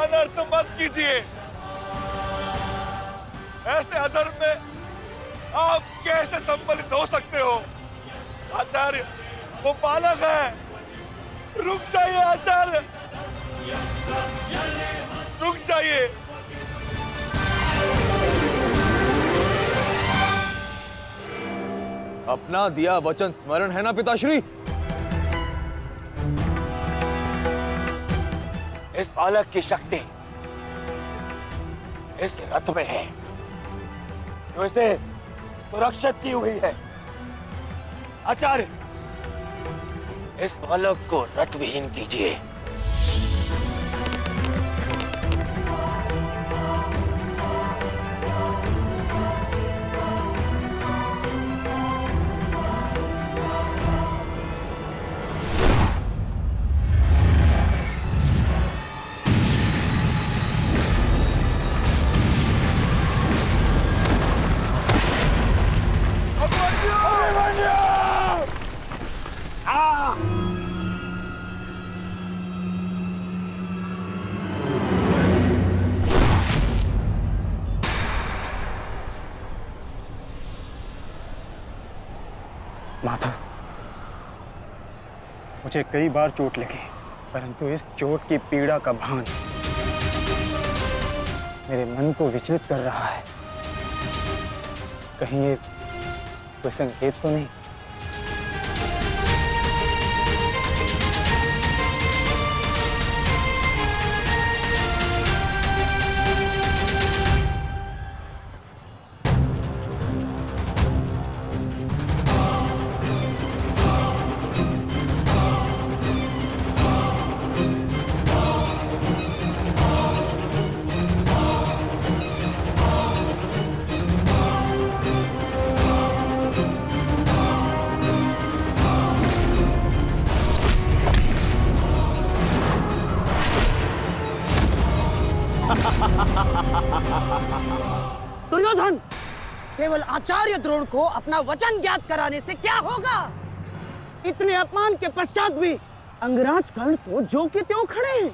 अनर्थ मत कीजिए। ऐसे अधर्म में आप कैसे सम्मिलित हो सकते हो? आचार्य, वो बालक है। रुक जाइए आचार्य, रुक जाइए। अपना दिया वचन स्मरण है ना पिताश्री? इस बालक की शक्ति इस रथ में है जो इसे सुरक्षित की हुई है। आचार्य, इस बालक को रथ विहीन कीजिए। माधव, मुझे कई बार चोट लगी, परंतु इस चोट की पीड़ा का भान मेरे मन को विचलित कर रहा है। कहीं ये कोई संकेत तो नहीं? दुर्योधन, केवल आचार्य द्रोण को अपना वचन ज्ञात कराने से क्या होगा? इतने अपमान के पश्चात भी अंगराज कर्ण तो जो के त्यों खड़े हैं।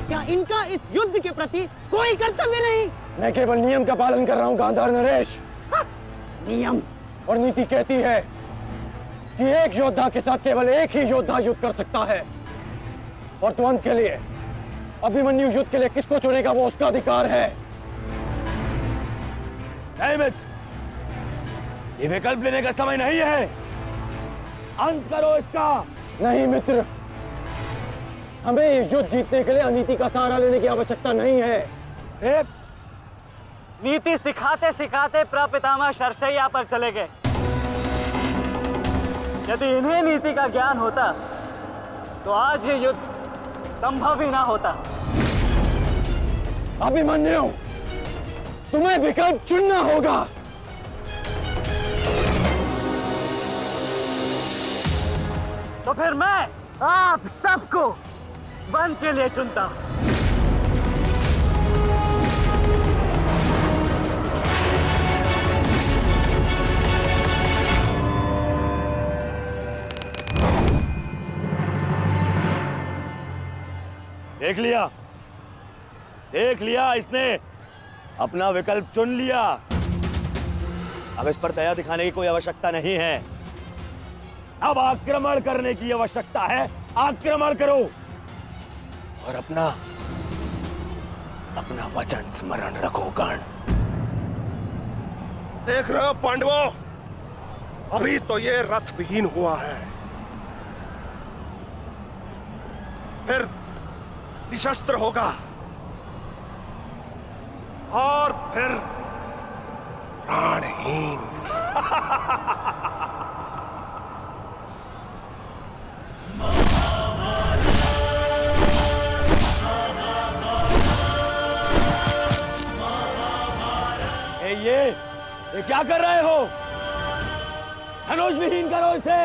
क्या इनका इस युद्ध के प्रति कोई कर्तव्य नहीं? मैं केवल नियम का पालन कर रहा हूं गांधार नरेश। नियम और नीति कहती है कि एक योद्धा के साथ केवल एक ही योद्धा युद्ध कर सकता है, और तुरंत के लिए अभिमन्यु युद्ध के लिए किसको चुनेगा वो उसका अधिकार है। नहीं मित्र, ये विकल्प लेने का समय नहीं है। अंत करो इसका। नहीं मित्र, हमें ये युद्ध जीतने के लिए अनीति का सहारा लेने की आवश्यकता नहीं है। नीति सिखाते सिखाते प्रपितामह शरशैया पर चले गए। यदि इन्हें नीति का ज्ञान होता तो आज ये युद्ध संभव ही ना होता। अभिमन्यु, तुम्हें विकल्प चुनना होगा। तो फिर मैं आप सबको वन के लिए चुनता हूं। देख लिया इसने अपना विकल्प चुन लिया। अब इस पर दया दिखाने की कोई आवश्यकता नहीं है। अब आक्रमण करने की आवश्यकता है। आक्रमण करो और अपना वचन स्मरण रखो कर्ण। देख रहे हो पांडवों, अभी तो ये रथ विहीन हुआ है, फिर निशस्त्र होगा और फिर प्राणहीन। ये क्या कर रहे हो? धनुष विहीन करो इसे।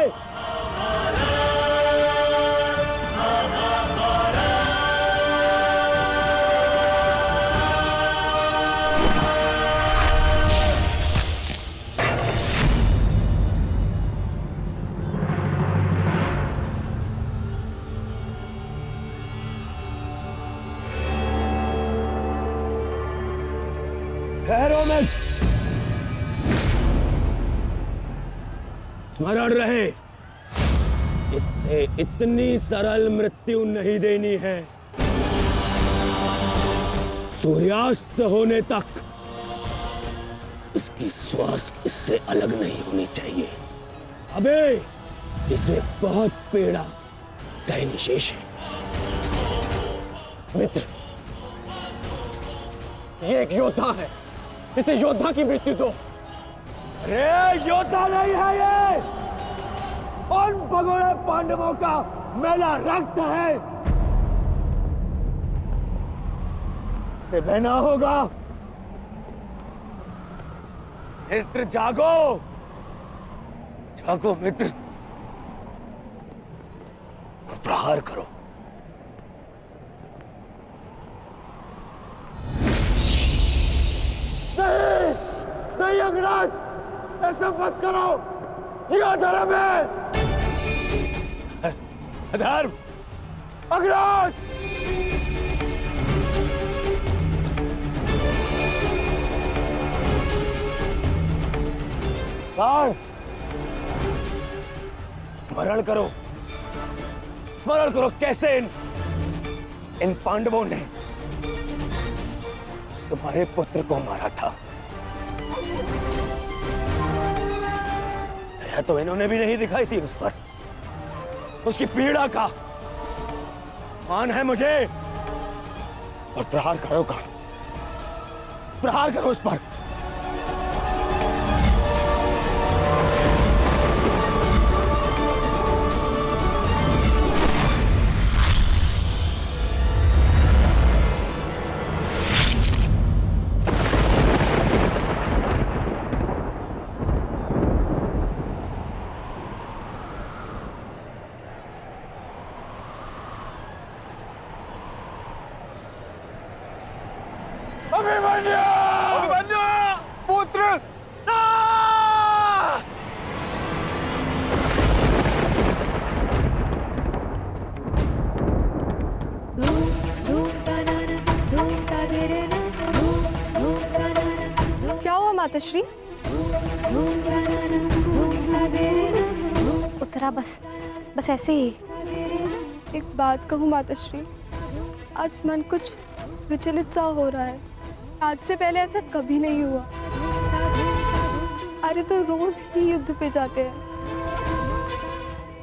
स्मरण रहे, इससे इतनी सरल मृत्यु नहीं देनी है। सूर्यास्त होने तक इसकी श्वास इससे अलग नहीं होनी चाहिए। अबे इसमें बहुत पीड़ा सहनी शेष है। मित्र, ये एक योद्धा है, इसे योद्धा की मृत्यु दो। अरे योद्धा नहीं है ये, उन भगोड़े पांडवों का मेला रक्त है। इसे बहना होगा। मित्र जागो, जागो मित्र, और प्रहार करो। नहीं, नहीं अंगराज, ऐसा मत करो, ये अधर्म है। अधर्म? अंगराज! स्मरण करो, स्मरण करो कैसे इन पांडवों ने तुम्हारे पुत्र को मारा था। दया तो इन्होंने भी नहीं दिखाई थी उस पर। उसकी पीड़ा का मान है मुझे, और प्रहार करो का, प्रहार करो उस पर। अभिमन्यु पुत्र क्या हुआ माताश्री? उत्तरा बस ऐसे ही। एक बात कहूँ माताश्री, आज मन कुछ विचलित सा हो रहा है। आज से पहले ऐसा कभी नहीं हुआ। अरे तो रोज ही युद्ध पे जाते हैं,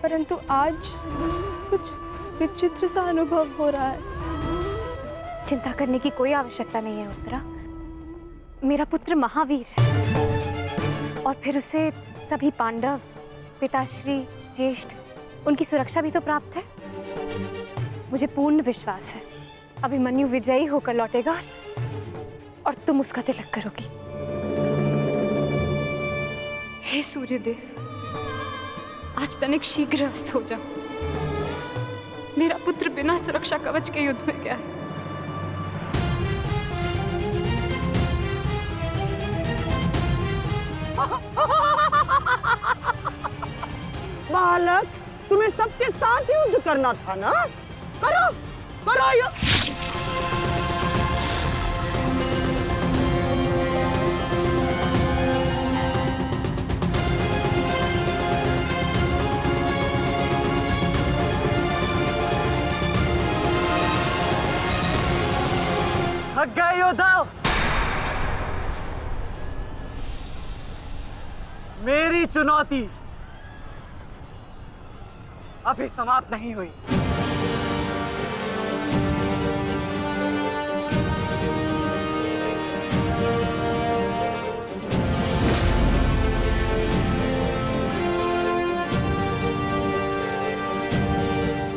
परंतु आज कुछ विचित्र सा अनुभव हो रहा है। चिंता करने की कोई आवश्यकता नहीं है उत्तरा। मेरा पुत्र महावीर है, और फिर उसे सभी पांडव, पिताश्री, ज्येष्ठ, उनकी सुरक्षा भी तो प्राप्त है। मुझे पूर्ण विश्वास है अभिमन्यु विजयी होकर लौटेगा और तुम उसका तिलक करोगी। हे सूर्यदेव, आज तनिक शीघ्र अस्त हो जाओ। मेरा पुत्र बिना सुरक्षा कवच के युद्ध में गया है। बालक, तुम्हें सबके साथ युद्ध करना था ना? करो, करो युद्ध। थक गए योद्धा? मेरी चुनौती अभी समाप्त नहीं हुई।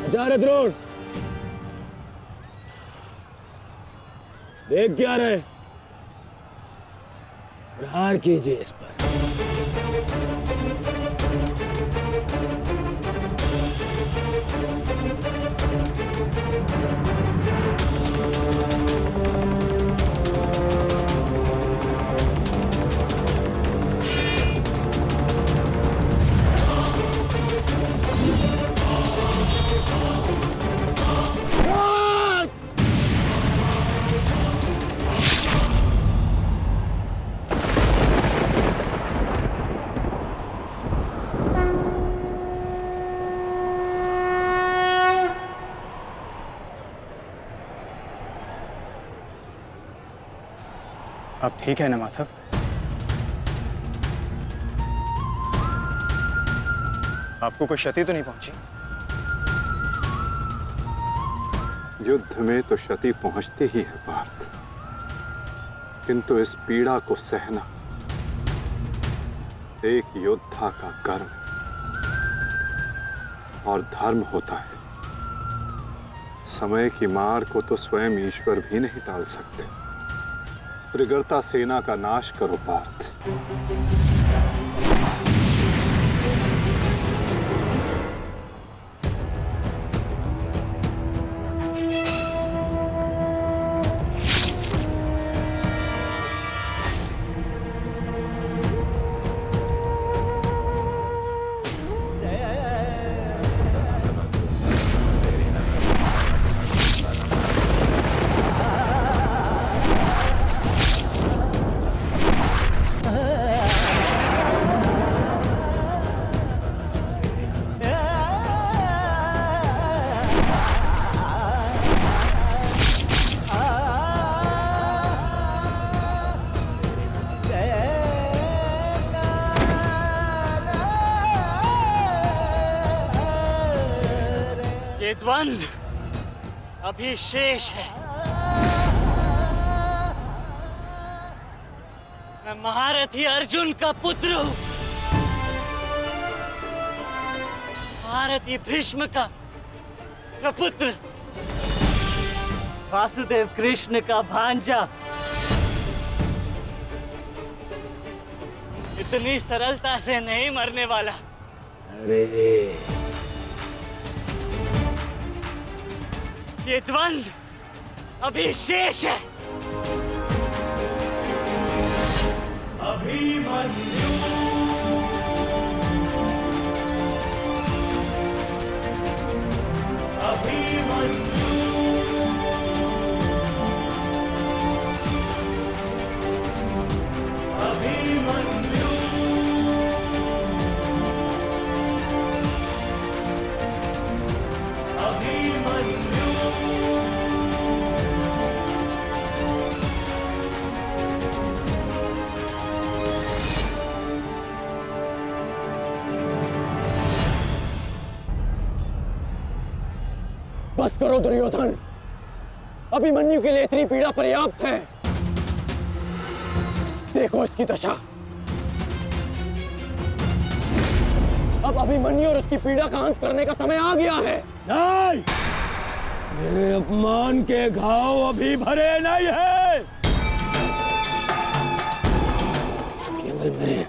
आचार्य द्रोण, देख क्या रहे? प्रहार कीजिए इस पर। अब ठीक है ना माधव? आपको कोई क्षति तो नहीं पहुंची? युद्ध में तो क्षति पहुंचती ही है पार्थ, किंतु इस पीड़ा को सहना एक योद्धा का कर्म और धर्म होता है। समय की मार को तो स्वयं ईश्वर भी नहीं टाल सकते। त्रिगर्ता सेना का नाश करो पार्थ। ये द्वंद्व अभी शेष है। मैं महारथी अर्जुन का पुत्र हूं, महारथी भीष्म का प्रपुत्र, वासुदेव कृष्ण का भांजा। इतनी सरलता से नहीं मरने वाला। अरे ये द्वंद्व अभी शेष है। अभिमन्यु अभिमन्यु अभिमन्यु अभिमन्यु बस करो दुर्योधन, अभिमन्यु के लिए इतनी पीड़ा पर्याप्त है। देखो इसकी दशा। अब अभिमन्यु और उसकी पीड़ा का अंत करने का समय आ गया है। नहीं, मेरे अपमान के घाव अभी भरे नहीं है। केवल मेरे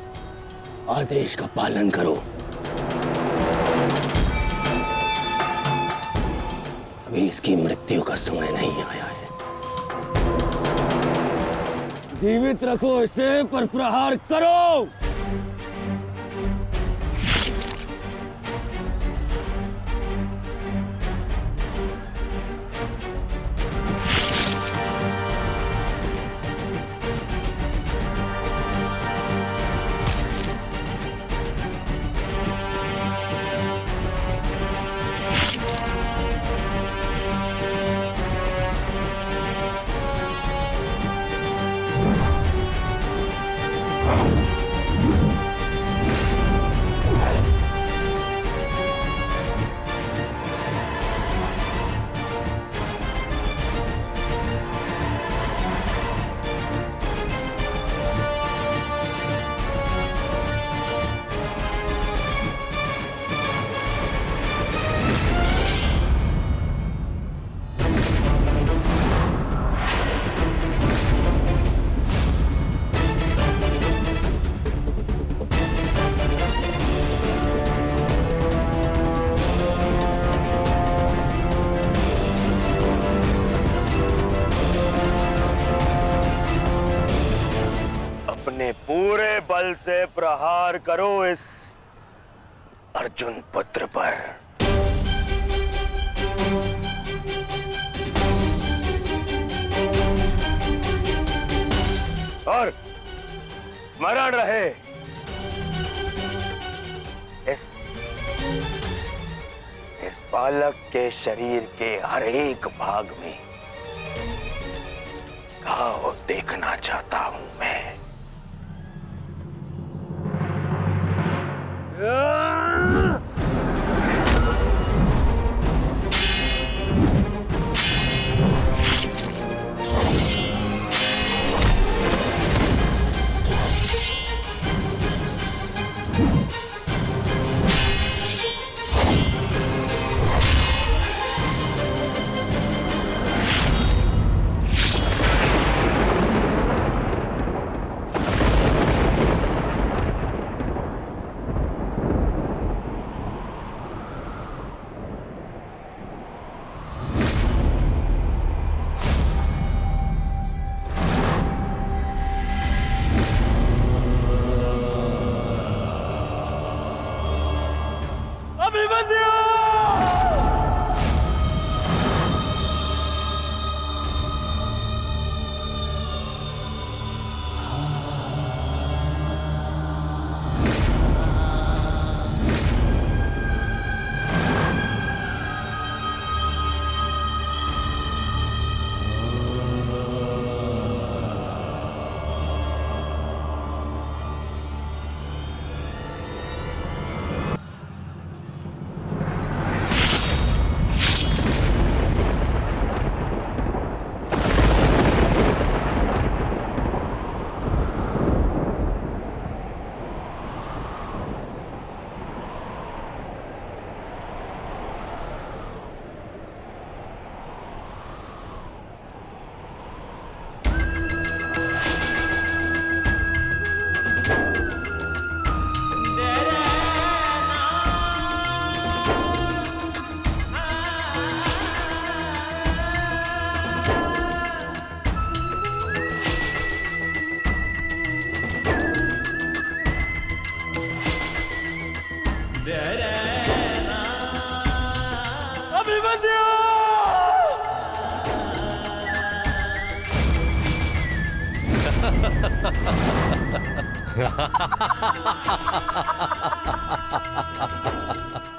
आदेश का पालन करो। अभी इसकी मृत्यु का समय नहीं आया है। जीवित रखो इसे, पर प्रहार करो। पूरे बल से प्रहार करो इस अर्जुन पुत्र पर। और स्मरण रहे, इस बालक के शरीर के हर एक भाग में घाव देखना चाहता हूं।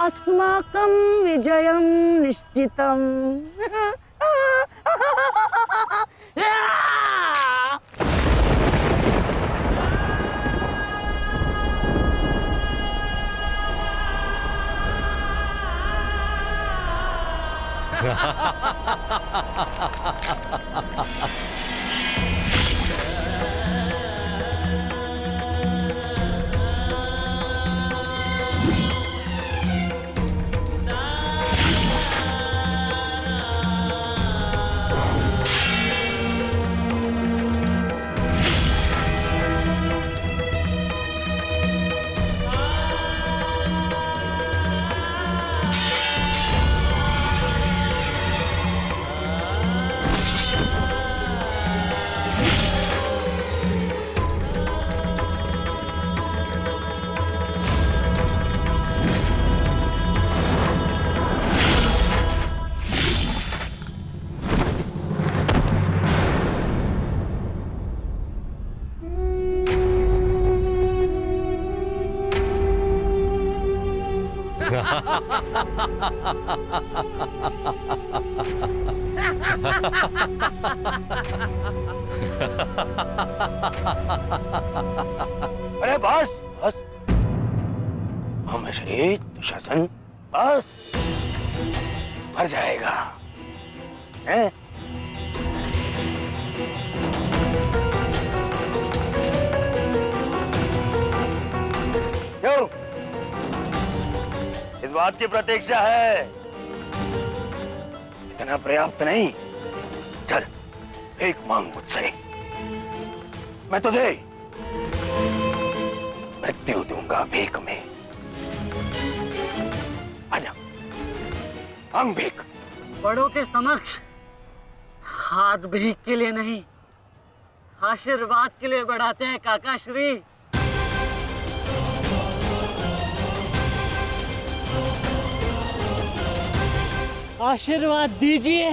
अस्माकं विजयं निश्चितम्। अरे बस बस श्री दुशासन बस मर जाएगा हैं? क्यों इस बात की प्रतीक्षा है? इतना पर्याप्त नहीं? चल एक मांग मुझसे, मैं तुझे मृत्यु दूंगा भीख में। आजा, मांग भीख। बड़ों के समक्ष हाथ भीख के लिए नहीं, आशीर्वाद के लिए बढ़ाते हैं काका श्री। आशीर्वाद दीजिए।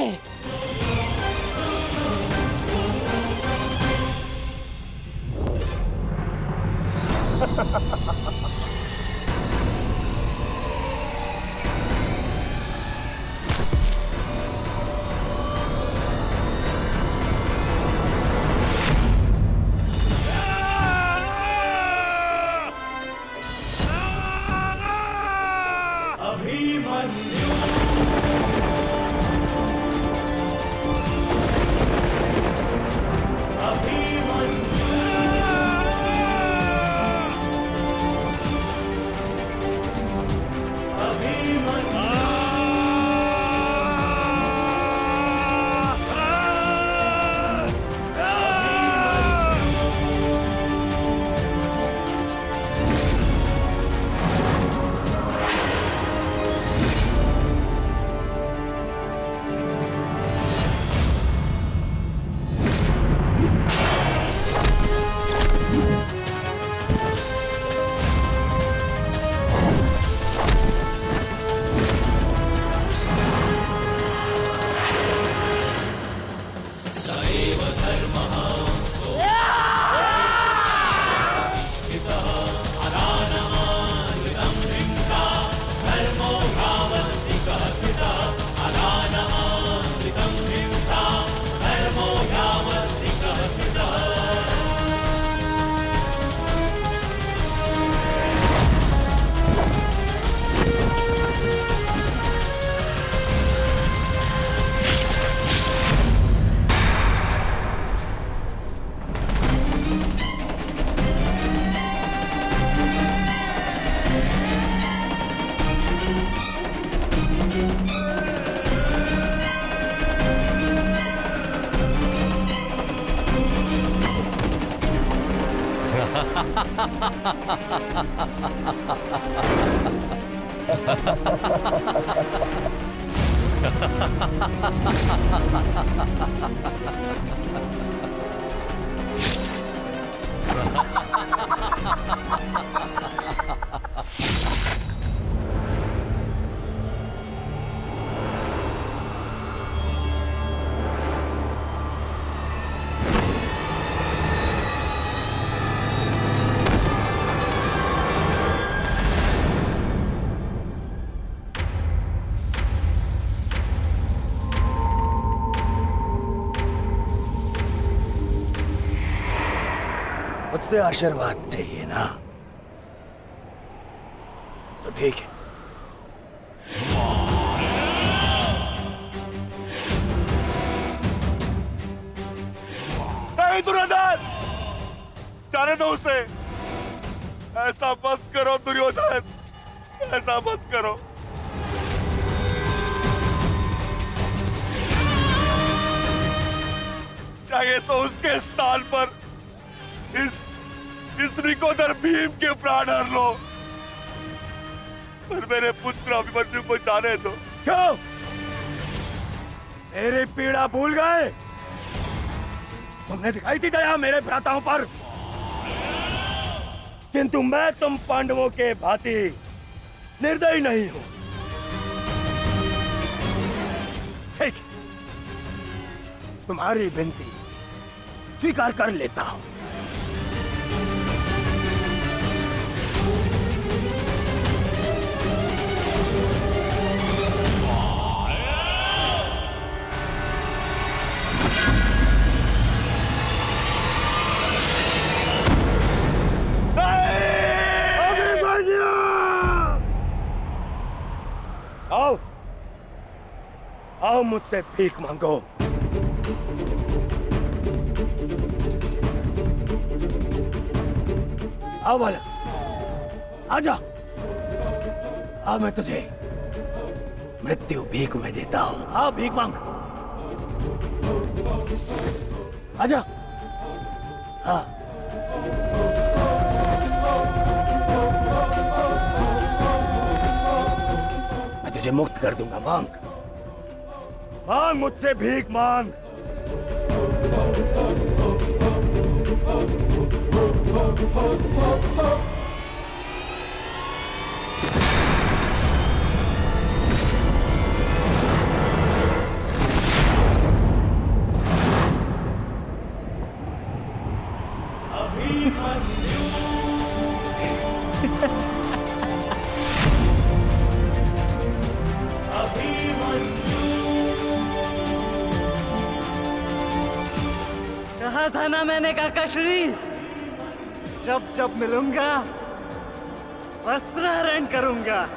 मुझसे आशीर्वाद चाहिए ना, तो ठीक है। नहीं दुर्योधन, जाने दो उसे। ऐसा मत करो दुर्योधन, ऐसा मत करो। चाहिए तो उसके स्थान पर इस निकोदर भीम के प्राण हर लो, पर मेरे पुत्र अभिमन्यु को जाने दो। क्यों? मेरी पीड़ा भूल गए? तुमने दिखाई थी दया मेरे भ्राताओं पर, किंतु मैं तुम पांडवों के भांति निर्दयी नहीं हूं। ठीक, तुम्हारी विनती स्वीकार कर लेता हूं। आओ, आओ मुझसे भीख मांगो। आओ बालक, आजा। आओ, मैं तुझे मृत्यु भीख में देता हूं। आओ, भीख मांग। आजा। हाँ, तुझे मुक्त कर दूंगा। मांग, मांग, मुझसे भीख मांग। कहा था ना मैंने काकाश्री, जब जब मिलूंगा वस्त्रहरण करूंगा।